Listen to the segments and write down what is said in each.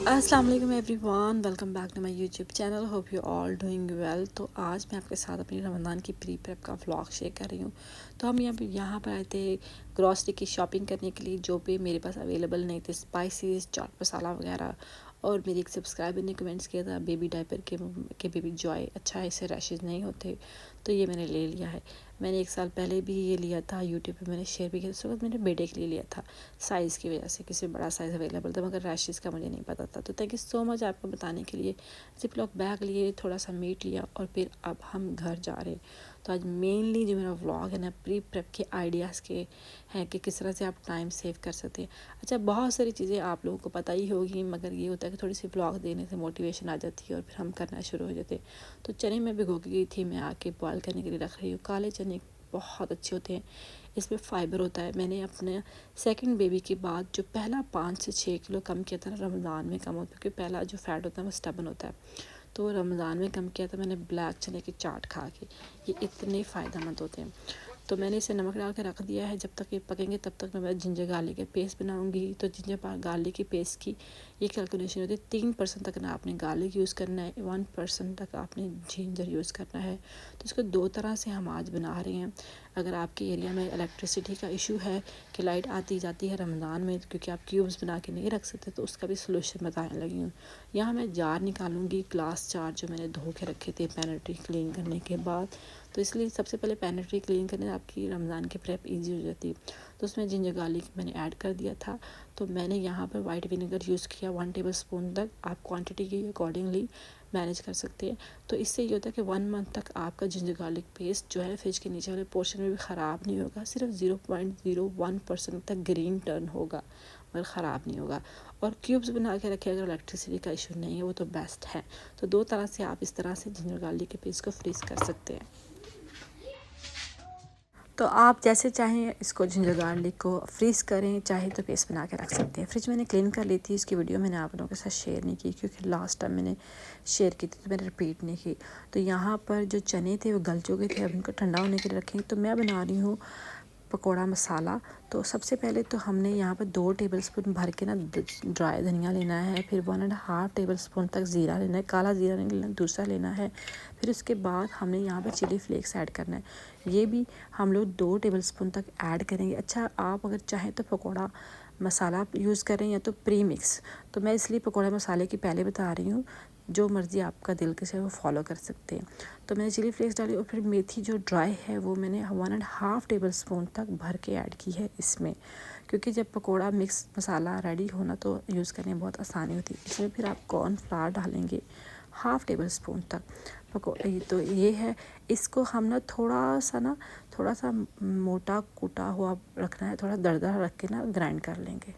अस्सलाम वालेकुम everyone, welcome back to my YouTube channel. Hope you all doing well. तो आज मैं आपके साथ अपनी रमज़ान की प्री प्रेप का व्लॉग शेयर कर रही हूँ। तो हम यहाँ पर आए थे ग्रॉसरी की शॉपिंग करने के लिए, जो भी मेरे पास अवेलेबल नहीं थे, स्पाइसेस, चाट मसाला वगैरह। और मेरी एक सब्सक्राइबर ने कमेंट्स किया था बेबी डायपर के बेबी जॉय अच्छा है, इससे रैशेज़ नहीं होते, तो ये मैंने ले लिया है। मैंने 1 साल पहले भी ये लिया था, यूट्यूब पे मैंने शेयर भी किया। उस वक्त मैंने बेटे के लिए लिया था, साइज़ की वजह से किसी बड़ा साइज़ अवेलेबल था, मगर रैशेज़ का मुझे नहीं पता था। तो थैंक यू सो मच आपको बताने के लिए। जिप लॉक बैग लिए, थोड़ा सा मीट लिया और फिर अब हम घर जा रहे हैं। तो आज मेनली जो मेरा व्लॉग है ना, प्री प्रेप के आइडियाज़ के हैं कि किस तरह से आप टाइम सेव कर सकते हैं। अच्छा, बहुत सारी चीज़ें आप लोगों को पता ही होगी, मगर ये होता है कि थोड़ी सी व्लॉग देने से मोटिवेशन आ जाती है और फिर हम करना शुरू हो जाते हैं। तो चने में भिगो के गई थी, मैं आके बॉयल करने के लिए रख रही हूँ। काले चने बहुत अच्छे होते हैं, इसमें फ़ाइबर होता है। मैंने अपने सेकंड बेबी के बाद जो पहला 5 से 6 किलो कम किया था ना, रमज़ान में कम होता है, क्योंकि पहला जो फ़ैट होता है वो स्टबन होता है। तो रमज़ान में कम किया था मैंने ब्लैक चने की चाट खा के। ये इतने फ़ायदेमंद होते हैं। तो मैंने इसे नमक डाल के रख दिया है, जब तक ये पकेंगे तब तक मैं जिंजर गार्लिक के पेस्ट बनाऊंगी। तो जिंजर गार्लिक की पेस्ट की ये कैलकुलेशन होती है, 3% तक ना आपने गार्लिक यूज़ करना है, 1% तक आपने जिंजर यूज़ करना है। तो इसको 2 तरह से हम आज बना रहे हैं। अगर आपके एरिया में इलेक्ट्रिसिटी का इशू है कि लाइट आती जाती है रमज़ान में, क्योंकि आप क्यूब्स बना के नहीं रख सकते, तो उसका भी सलूशन बताने लगी हूँ। यहाँ मैं जार निकालूंगी, ग्लास जार जो मैंने धो के रखे थे पैनेट्री क्लीन करने के बाद। तो इसलिए सबसे पहले पैनेट्री क्लीन करने आपकी रमज़ान की प्रेप इजी हो जाती है। तो उसमें जिंजर गार्लिक मैंने ऐड कर दिया था। तो मैंने यहाँ पर वाइट विनेगर यूज़ किया 1 टेबल स्पून तक। आप क्वांटिटी के अकॉर्डिंगली मैनेज कर सकते हैं। तो इससे ये होता है कि 1 मंथ तक आपका जिंजर गार्लिक पेस्ट जो है फ्रिज के नीचे वाले पोर्शन में भी ख़राब नहीं होगा। सिर्फ 0.01% तक ग्रीन टर्न होगा, मगर ख़राब नहीं होगा। और क्यूब्स बना के रखें, अगर इलेक्ट्रिसिटी का इशू नहीं है वो तो बेस्ट है। तो 2 तरह से आप इस तरह से जिंजर गार्लिक के पेस्ट को फ्रीज़ कर सकते हैं। तो आप जैसे चाहें इसको जिंजर गार्लिक को फ्रीज़ करें, चाहे तो पेस्ट बना के रख सकते हैं। फ्रिज मैंने क्लीन कर ली थी, इसकी वीडियो मैंने आप लोगों के साथ शेयर नहीं की, क्योंकि लास्ट टाइम मैंने शेयर की थी तो मैंने रिपीट नहीं की। तो यहाँ पर जो चने थे वो गल चुके थे, अब उनको ठंडा होने के लिए रखेंगे। तो मैं बना रही हूँ पकौड़ा मसाला। तो सबसे पहले तो हमने यहाँ पर 2 टेबलस्पून भर के ना ड्राई धनिया लेना है, फिर 1.5 टेबलस्पून तक ज़ीरा लेना है, काला ज़ीरा नहीं लेना, दूसरा लेना है। फिर उसके बाद हमने यहाँ पर चिली फ्लेक्स ऐड करना है, ये भी हम लोग 2 टेबलस्पून तक ऐड करेंगे। अच्छा, आप अगर चाहें तो पकौड़ा मसाला यूज़ करें या तो प्री मिक्स, तो मैं इसलिए पकौड़ा मसाले की पहले बता रही हूँ। जो मर्ज़ी आपका दिल के से वो फॉलो कर सकते हैं। तो मैंने चिली फ्लेक्स डाली और फिर मेथी जो ड्राई है वो मैंने 1.5 टेबल स्पून तक भर के ऐड की है इसमें, क्योंकि जब पकोड़ा मिक्स मसाला रेडी होना तो यूज़ करने में बहुत आसानी होती है। इसमें फिर आप कॉर्नफ्लावर डालेंगे 1/2 टेबल स्पून तक। तो ये है, इसको हम ना थोड़ा सा मोटा कूटा हुआ रखना है, थोड़ा दरदरा रख के ना ग्राइंड कर लेंगे।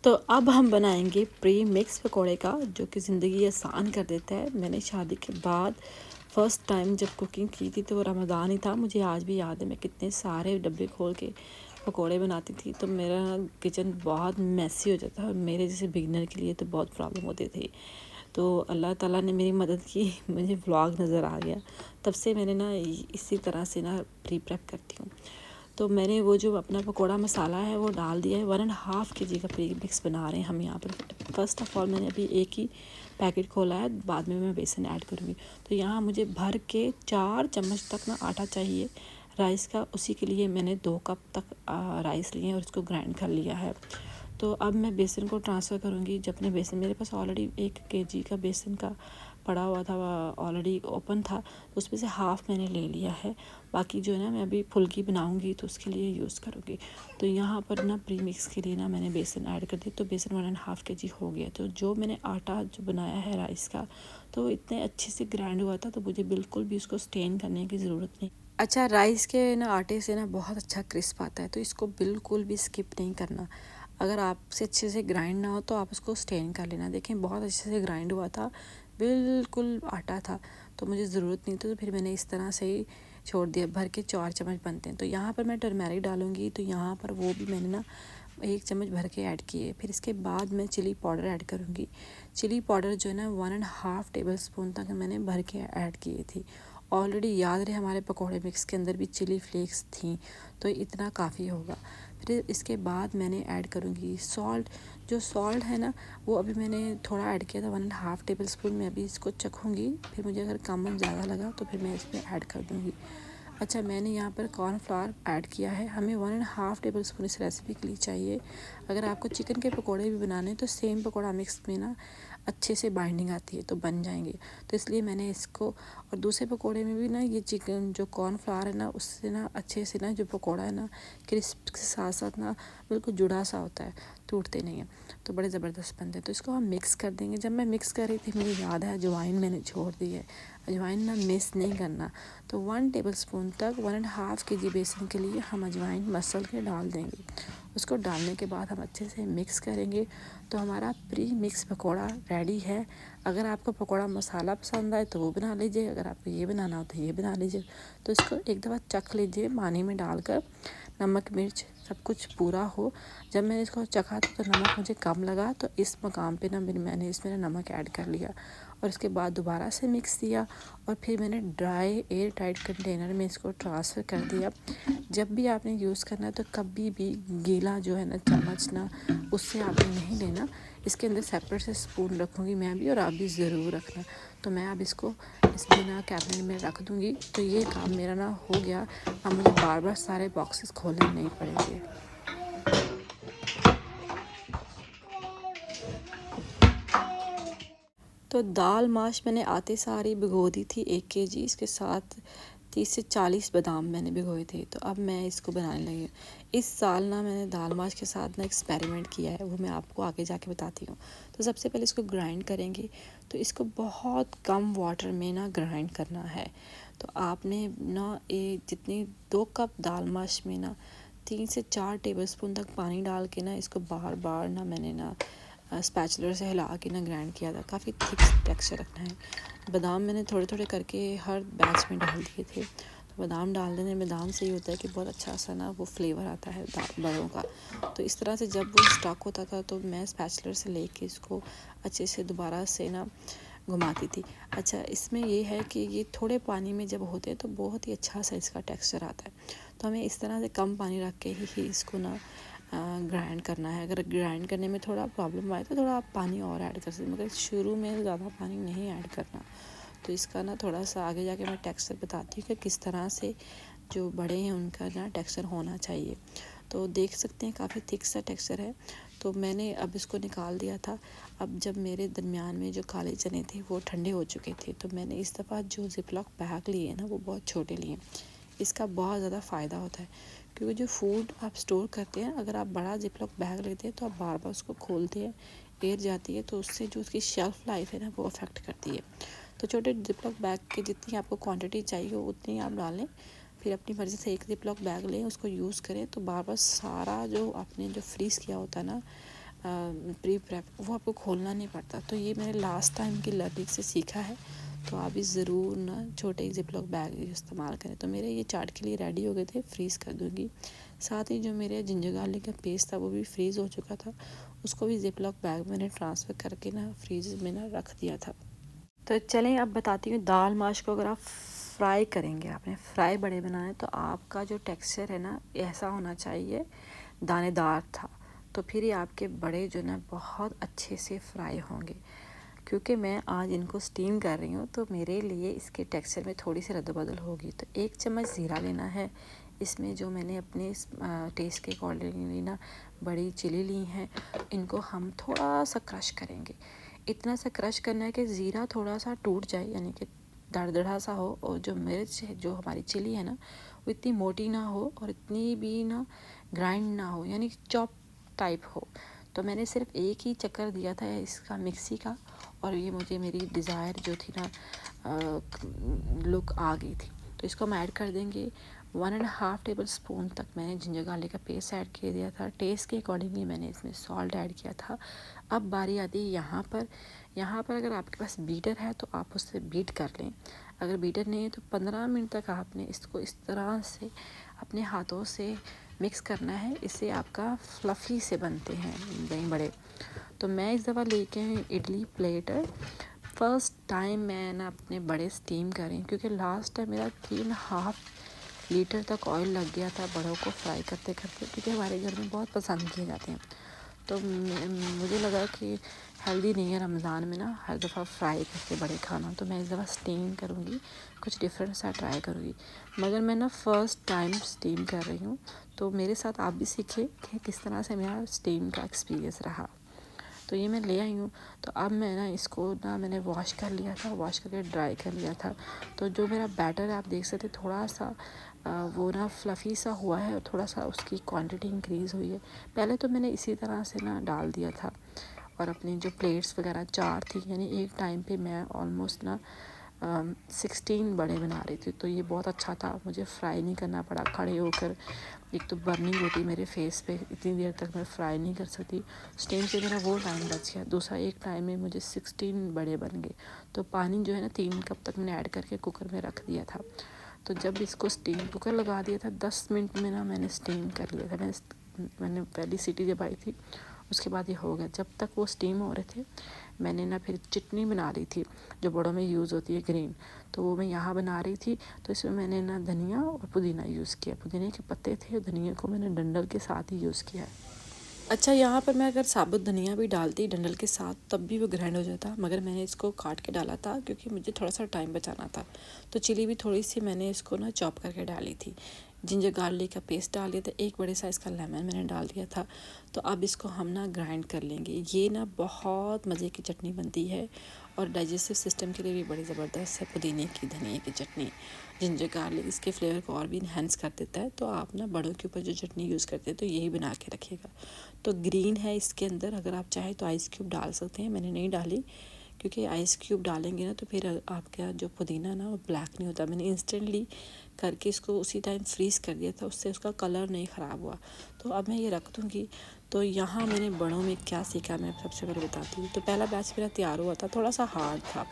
तो अब हम बनाएंगे प्री मिक्स पकौड़े का, जो कि ज़िंदगी आसान कर देता है। मैंने शादी के बाद फ़र्स्ट टाइम जब कुकिंग की थी तो वो रमज़ान ही था। मुझे आज भी याद है मैं कितने सारे डब्बे खोल के पकौड़े बनाती थी। तो मेरा किचन बहुत मैसी हो जाता है और मेरे जैसे बिगनर के लिए तो बहुत प्रॉब्लम होती थी। तो अल्लाह ताला ने मेरी मदद की, मुझे व्लॉग नज़र आ गया। तब से मैंने ना इसी तरह से ना प्री प्रेप करती हूँ। तो मैंने वो जो अपना पकौड़ा मसाला है वो डाल दिया है। 1.5 kg का प्री मिक्स बना रहे हैं हम यहाँ पर। फ़र्स्ट ऑफ़ ऑल मैंने अभी एक ही पैकेट खोला है, बाद में मैं बेसन ऐड करूँगी। तो यहाँ मुझे भर के 4 चम्मच तक ना आटा चाहिए राइस का, उसी के लिए मैंने 2 कप तक राइस लिए हैं और इसको ग्राइंड कर लिया है। तो अब मैं बेसन को ट्रांसफ़र करूँगी। जब मैं बेसन, मेरे पास ऑलरेडी 1 kg का बेसन का पड़ा हुआ था, ऑलरेडी ओपन था, तो उसमें से हाफ़ मैंने ले लिया है। बाकी जो है ना मैं अभी फुल्की बनाऊंगी तो उसके लिए यूज़ करूँगी। तो यहाँ पर ना प्री मिक्स के लिए ना मैंने बेसन ऐड कर दी, तो बेसन 1.5 kg हो गया। तो जो मैंने आटा जो बनाया है राइस का, तो इतने अच्छे से ग्राइंड हुआ था, तो मुझे बिल्कुल भी उसको स्टेन करने की ज़रूरत नहीं। अच्छा, राइस के ना आटे से ना बहुत अच्छा क्रिस्प आता है, तो इसको बिल्कुल भी स्किप नहीं करना। अगर आपसे अच्छे से ग्राइंड ना हो तो आप उसको स्टेन कर लेना। देखें बहुत अच्छे से ग्राइंड हुआ था, बिल्कुल आटा था, तो मुझे ज़रूरत नहीं थी। तो फिर मैंने इस तरह से ही छोड़ दिया। भर के 4 चम्मच बनते हैं। तो यहाँ पर मैं टर्मेरिक डालूँगी, तो यहाँ पर वो भी मैंने ना 1 चम्मच भर के ऐड किए। फिर इसके बाद मैं चिली पाउडर ऐड करूँगी। चिली पाउडर जो है ना 1.5 टेबल स्पून तक मैंने भर के ऐड किए थी। ऑलरेडी याद रहे हमारे पकोड़े मिक्स के अंदर भी चिली फ्लेक्स थी, तो इतना काफ़ी होगा। फिर इसके बाद मैंने ऐड करूँगी सॉल्ट। जो सॉल्ट है ना वो अभी मैंने थोड़ा ऐड किया था, 1.5 टेबल स्पून। मैं अभी इसको चखूँगी, फिर मुझे अगर कम ज़्यादा लगा तो फिर मैं इसमें ऐड कर दूँगी। अच्छा, मैंने यहाँ पर कॉर्नफ्लावर ऐड किया है। हमें 1.5 टेबल स्पून इस रेसिपी के लिए चाहिए। अगर आपको चिकन के पकोड़े भी बनाने हैं तो सेम पकोड़ा मिक्स में ना अच्छे से बाइंडिंग आती है, तो बन जाएंगे। तो इसलिए मैंने इसको, और दूसरे पकोड़े में भी ना ये चिकन जो कॉर्नफ्लावर है ना उससे ना अच्छे से ना जो पकोड़ा है ना क्रिस्प के साथ साथ ना बिल्कुल जुड़ा सा होता है, टूटते नहीं है, तो बड़े ज़बरदस्त बनते हैं। तो इसको हम मिक्स कर देंगे। जब मैं मिक्स कर रही थी मुझे याद है अजवाइन मैंने छोड़ दी है, अजवाइन ना मिस नहीं करना। तो 1 टेबल स्पून तक 1.5 केजी बेसन के लिए हम अजवाइन मसल के डाल देंगे। उसको डालने के बाद हम अच्छे से मिक्स करेंगे। तो हमारा प्री मिक्स पकोड़ा रेडी है। अगर आपको पकोड़ा मसाला पसंद आए तो वो बना लीजिए, अगर आपको ये बनाना हो तो ये बना लीजिए। तो इसको एक दफ़ा चख लीजिए पानी में डालकर, नमक मिर्च सब कुछ पूरा हो। जब मैंने इसको चखा तो नमक मुझे कम लगा, तो इस मकाम पे ना मैंने इसमें नमक ऐड कर लिया और इसके बाद दोबारा से मिक्स दिया और फिर मैंने ड्राई एयर टाइट कंटेनर में इसको ट्रांसफ़र कर दिया। जब भी आपने यूज़ करना है तो कभी भी गीला जो है ना चम्मच ना उससे आपने नहीं लेना। इसके अंदर सेपरेट से स्पून रखूँगी मैं भी, और आप भी ज़रूर रखना। तो मैं अब इसको इसमें ना कैबिनेट में रख दूँगी। तो ये काम मेरा ना हो गया। अब मुझे बार बार सारे बॉक्सेस खोलने नहीं पड़ेंगे। तो दाल माश मैंने आते सारी भिगो दी थी 1 केजी। इसके साथ 30 से 40 बादाम मैंने भिगोए थे। तो अब मैं इसको बनाने लगी हूँ। इस साल ना मैंने दाल माश के साथ ना एक्सपेरिमेंट किया है, वो मैं आपको आगे जाके बताती हूँ। तो सबसे पहले इसको ग्राइंड करेंगे। तो इसको बहुत कम वाटर में ना ग्राइंड करना है। तो आपने ना जितनी 2 कप दाल माश में ना 3 से 4 टेबल स्पून तक पानी डाल के ना इसको बार बार ना मैंने ना स्पैचुलर से हिला के ना ग्राइंड किया था। काफ़ी थिक टेक्सचर रखना है। बादाम मैंने थोड़े थोड़े करके हर बैच में डाल दिए थे। तो बादाम डाल देने में बादाम से ये होता है कि बहुत अच्छा सा ना वो फ्लेवर आता है बड़ों का। तो इस तरह से जब वो स्टॉक होता था तो मैं स्पैचुलर से लेके इसको अच्छे से दोबारा से ना घुमाती थी। अच्छा, इसमें ये है कि ये थोड़े पानी में जब होते हैं तो बहुत ही अच्छा सा इसका टेक्सचर आता है। तो हमें इस तरह से कम पानी रख के ही इसको ना ग्राइंड करना है। अगर ग्राइंड करने में थोड़ा प्रॉब्लम आए तो थोड़ा आप पानी और ऐड कर सकते हैं, मगर शुरू में ज़्यादा पानी नहीं ऐड करना। तो इसका ना थोड़ा सा आगे जाके मैं टेक्सचर बताती हूँ कि किस तरह से जो बड़े हैं उनका ना टेक्सचर होना चाहिए। तो देख सकते हैं काफ़ी थिक सा टेक्सचर है। तो मैंने अब इसको निकाल दिया था। अब जब मेरे दरमियान में जो काले चने थे वो ठंडे हो चुके थे, तो मैंने इस दफ़ा जो ज़िपलॉक बैग लिए ना वो बहुत छोटे लिए। इसका बहुत ज़्यादा फ़ायदा होता है, क्योंकि जो फूड आप स्टोर करते हैं, अगर आप बड़ा ज़िपलॉक बैग लेते हैं तो आप बार बार उसको खोलते हैं, एयर जाती है, तो उससे जो उसकी शेल्फ़ लाइफ है ना वो अफेक्ट करती है। तो छोटे ज़िपलॉक बैग की जितनी आपको क्वांटिटी चाहिए उतनी आप डालें। फिर अपनी मर्ज़ी से एक ज़िपलॉक बैग लें, उसको यूज़ करें, तो बार बार सारा जो आपने जो फ्रीज़ किया होता है ना प्री प्रेप, वो आपको खोलना नहीं पड़ता। तो ये मैंने लास्ट टाइम की लर्निंग से सीखा है। तो आप भी ज़रूर ना छोटे ज़िपलॉक बैग इस्तेमाल करें। तो मेरे ये चाट के लिए रेडी हो गए थे, फ्रीज़ कर दूँगी। साथ ही जो मेरे जिंजर गार्लिक का पेस्ट था वो भी फ्रीज़ हो चुका था, उसको भी ज़िपलॉक बैग मैंने ट्रांसफ़र करके ना फ्रीज में ना रख दिया था। तो चलें अब बताती हूँ दाल माश को अगर आप फ्राई करेंगे, आपने फ्राई बड़े बनाए, तो आपका जो टेक्सचर है ना ऐसा होना चाहिए, दानेदार था, तो फिर ये आपके बड़े जो ना बहुत अच्छे से फ्राई होंगे। क्योंकि मैं आज इनको स्टीम कर रही हूँ तो मेरे लिए इसके टेक्सचर में थोड़ी सी रद्द-बदल होगी। तो 1 चम्मच ज़ीरा लेना है। इसमें जो मैंने अपने टेस्ट के अकॉर्डिंगली ना बड़ी चिली ली हैं, इनको हम थोड़ा सा क्रश करेंगे। इतना सा क्रश करना है कि ज़ीरा थोड़ा सा टूट जाए, यानी कि दरदरा सा हो, और जो मिर्च है, जो हमारी चिली है ना, वो इतनी मोटी ना हो और इतनी भी ना ग्राइंड ना हो, यानी चॉप टाइप हो। तो मैंने सिर्फ एक ही चक्कर दिया था इसका मिक्सी का, और ये मुझे मेरी डिज़ायर जो थी ना लुक आ गई थी। तो इसको हम ऐड कर देंगे। 1.5 टेबल स्पून तक मैंने जिंजर गार्लिक का पेस्ट ऐड कर दिया था। टेस्ट के अकॉर्डिंगली मैंने इसमें सॉल्ट ऐड किया था। अब बारी आती है यहाँ पर अगर आपके पास बीटर है तो आप उससे बीट कर लें। अगर बीटर नहीं है तो 15 मिनट तक आपने इसको इस तरह से अपने हाथों से मिक्स करना है। इससे आपका फ्लफ़ी से बनते हैं दही बड़े। तो मैं इस दफ़ा लेके आई इडली प्लेटर। फ़र्स्ट टाइम मैं ना अपने बड़े स्टीम कर रही हूँ, क्योंकि लास्ट टाइम मेरा 3.5 लीटर तक ऑयल लग गया था बड़ों को फ्राई करते करते, क्योंकि हमारे घर में बहुत पसंद किए जाते हैं। तो मुझे लगा कि हेल्दी नहीं है रमज़ान में ना हर दफ़ा फ्राई करके बड़े खाना, तो मैं इस दफ़ा स्टीम करूँगी, कुछ डिफरेंट सा ट्राई करूँगी। मगर मैं ना फ़र्स्ट टाइम स्टीम कर रही हूँ, तो मेरे साथ आप भी सीखिए कि किस तरह से मेरा स्टीम का एक्सपीरियंस रहा। तो ये मैं ले आई हूँ। तो अब मैं ना इसको ना मैंने वॉश कर लिया था, वॉश करके ड्राई कर लिया था। तो जो मेरा बैटर है आप देख सकते थोड़ा सा वो ना फ्लफ़ी सा हुआ है और थोड़ा सा उसकी क्वांटिटी इंक्रीज़ हुई है। पहले तो मैंने इसी तरह से ना डाल दिया था, और अपनी जो प्लेट्स वगैरह 4 थी, यानी एक टाइम पे मैं ऑलमोस्ट ना 16 बड़े बना रही थी। तो ये बहुत अच्छा था, मुझे फ्राई नहीं करना पड़ा खड़े होकर। एक तो बर्निंग होती मेरे फेस पे, इतनी देर तक मैं फ्राई नहीं कर सकती। स्टीम से मेरा वो टाइम बच गया। दूसरा एक टाइम में मुझे 16 बड़े बन गए। तो पानी जो है ना 3 कप तक मैंने ऐड करके कुकर में रख दिया था। तो जब इसको स्टीम कुकर लगा दिया था 10 मिनट में ना मैंने स्टीम कर लिया था। मैंने पहली सीटी जब आई थी उसके बाद ये हो गया। जब तक वो स्टीम हो रहे थे मैंने ना फिर चटनी बना रही थी जो बड़ों में यूज़ होती है ग्रीन, तो वो मैं यहाँ बना रही थी। तो इसमें मैंने ना धनिया और पुदीना यूज़ किया, पुदीने के पत्ते थे और धनिया को मैंने डंडल के साथ ही यूज़ किया है। अच्छा, यहाँ पर मैं अगर साबुत धनिया भी डालती डंडल के साथ तब भी वो ग्राइंड हो जाता, मगर मैंने इसको काट के डाला था क्योंकि मुझे थोड़ा सा टाइम बचाना था। तो चिली भी थोड़ी सी मैंने इसको ना चॉप करके डाली थी। जिंजर गार्लिक का पेस्ट डाल दिया था, एक बड़े साइज़ का लेमन मैंने डाल दिया था। तो अब इसको हम ना ग्राइंड कर लेंगे। ये ना बहुत मज़े की चटनी बनती है और डाइजेस्टिव सिस्टम के लिए भी बड़ी ज़बरदस्त है। पुदीने की धनिया की चटनी, जिंजर गार्लिक इसके फ्लेवर को और भी इन्हेंस कर देता है। तो आप ना बड़ों के ऊपर जो चटनी यूज़ करते हैं तो यही बना के रखिएगा। तो ग्रीन है इसके अंदर, अगर आप चाहें तो आइस क्यूब डाल सकते हैं, मैंने नहीं डाली क्योंकि आइस क्यूब डालेंगे ना तो फिर आपका जो पुदीना ना वो ब्लैक नहीं होता। मैंने इंस्टेंटली करके इसको उसी टाइम फ्रीज़ कर दिया था, उससे उसका कलर नहीं ख़राब हुआ। तो अब मैं ये रख दूँगी। तो यहाँ मैंने बड़ों में क्या सीखा मैं सबसे पहले बताती हूँ। तो पहला बैच मेरा तैयार हुआ था, थोड़ा सा हार्ड था।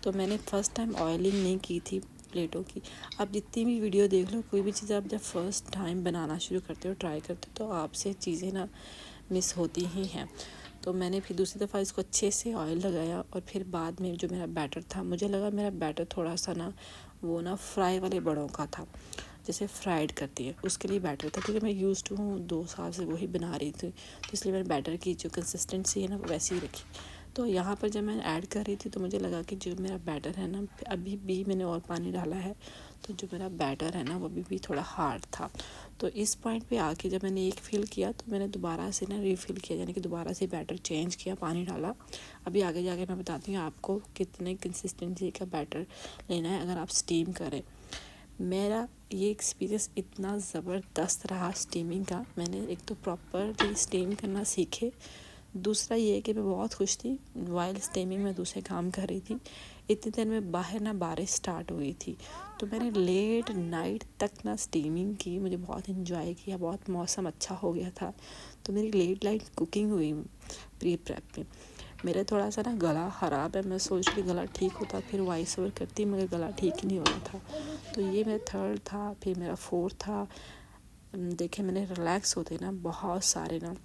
तो मैंने फ़र्स्ट टाइम ऑयलिंग नहीं की थी प्लेटों की। आप जितनी भी वीडियो देख लो, कोई भी चीज़ आप जब फ़र्स्ट टाइम बनाना शुरू करते हो, ट्राई करते हो, तो आपसे चीज़ें ना मिस होती ही हैं। तो मैंने फिर दूसरी दफ़ा इसको अच्छे से ऑयल लगाया और फिर बाद में जो मेरा बैटर था, मुझे लगा मेरा बैटर थोड़ा सा ना वो ना फ्राई वाले बड़ों का था, जैसे फ्राइड करती है उसके लिए बैटर था। क्योंकि मैं यूज़ हूँ 2 साल से वही बना रही थी, तो इसलिए मैंने बैटर की जो कंसिस्टेंसी है ना वो वैसी ही रखी। तो यहाँ पर जब मैं ऐड कर रही थी तो मुझे लगा कि जो मेरा बैटर है ना, अभी भी मैंने और पानी डाला है, तो जो मेरा बैटर है ना वो अभी भी थोड़ा हार्ड था। तो इस पॉइंट पे आके जब मैंने एक फिल किया तो मैंने दोबारा से ना रीफ़िल किया, यानी कि दोबारा से बैटर चेंज किया, पानी डाला। अभी आगे जाके मैं बताती हूँ आपको कितने कंसिस्टेंसी का बैटर लेना है अगर आप स्टीम करें। मेरा ये एक्सपीरियंस इतना ज़बरदस्त रहा स्टीमिंग का। मैंने एक तो प्रॉपरली स्टीम करना सीखे, दूसरा ये है कि मैं बहुत खुश थी वाइल स्टीमिंग में दूसरे काम कर रही थी। इतनी देर में बाहर ना बारिश स्टार्ट हुई थी, तो मैंने लेट नाइट तक ना स्टीमिंग की, मुझे बहुत इन्जॉय किया, बहुत मौसम अच्छा हो गया था। तो मेरी लेट नाइट कुकिंग हुई प्री प्रेप में। मेरा थोड़ा सा ना गला ख़राब है, मैं सोच रही गला ठीक होता फिर वॉइस ओवर करती, मगर गला ठीक ही नहीं हो रहा था। तो ये मेरा थर्ड था, फिर मेरा फोर्थ था। देखिए मैंने रिलैक्स होते ना बहुत सारे ना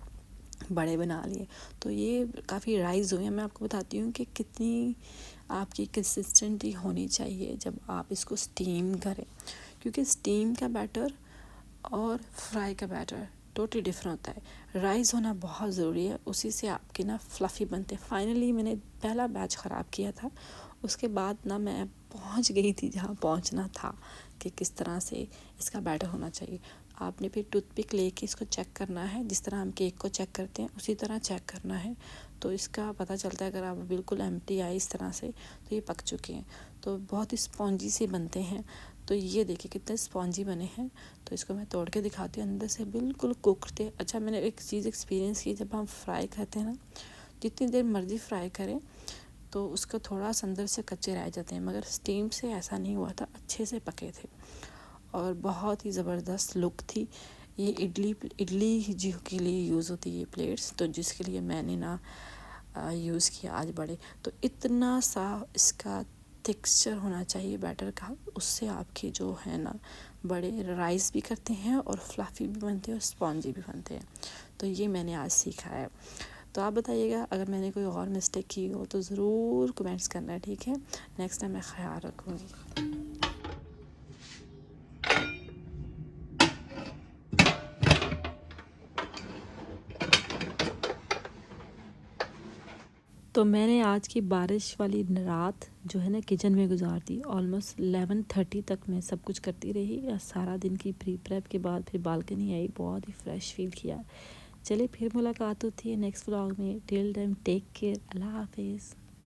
बड़े बना लिए। तो ये काफ़ी राइज़ हुए हैं। मैं आपको बताती हूँ कि कितनी आपकी कंसिस्टेंसी होनी चाहिए जब आप इसको स्टीम करें, क्योंकि स्टीम का बैटर और फ्राई का बैटर टोटली डिफरेंट होता है। राइस होना बहुत ज़रूरी है, उसी से आपके ना फ्लफ़ी बनते हैं। फाइनली मैंने पहला बैच ख़राब किया था, उसके बाद ना मैं पहुंच गई थी जहाँ पहुंचना था कि किस तरह से इसका बैटर होना चाहिए। आपने फिर टूथपिक लेके इसको चेक करना है, जिस तरह हम केक को चेक करते हैं उसी तरह चेक करना है। तो इसका पता चलता है अगर आप बिल्कुल एम्प्टी आए इस तरह से तो ये पक चुके हैं। तो बहुत ही स्पॉन्जी से बनते हैं। तो ये देखिए कितने स्पॉन्जी बने हैं। तो इसको मैं तोड़ के दिखाती हूँ, अंदर से बिल्कुल कुक्ड थे। अच्छा, मैंने एक चीज़ एक्सपीरियंस की, जब हम फ्राई करते हैं ना, जितनी देर मर्ज़ी फ्राई करें तो उसका थोड़ा सा अंदर से कच्चे रह जाते हैं, मगर स्टीम से ऐसा नहीं हुआ था, अच्छे से पके थे और बहुत ही ज़बरदस्त लुक थी। ये इडली जी के लिए यूज़ होती है ये प्लेट्स, तो जिसके लिए मैंने ना यूज़ किया आज बड़े। तो इतना सा इसका टेक्सचर होना चाहिए बैटर का, उससे आपके जो है ना बड़े राइस भी करते हैं और फ्लफ़ी भी बनते हैं और स्पॉन्जी भी बनते हैं। तो ये मैंने आज सीखा है। तो आप बताइएगा, अगर मैंने कोई और मिस्टेक की हो तो ज़रूर कमेंट्स करना है, ठीक है। नेक्स्ट टाइम मैं ख्याल रखूँगी। तो मैंने आज की बारिश वाली रात जो है ना किचन में गुजार दी। ऑलमोस्ट 11:30 तक मैं सब कुछ करती रही, या सारा दिन की प्री प्रेप के बाद फिर बालकनी आई, बहुत ही फ्रेश फील किया। चलिए फिर मुलाकात होती है नेक्स्ट व्लॉग में। टिल देन टेक केयर, अल्लाह हाफिज़।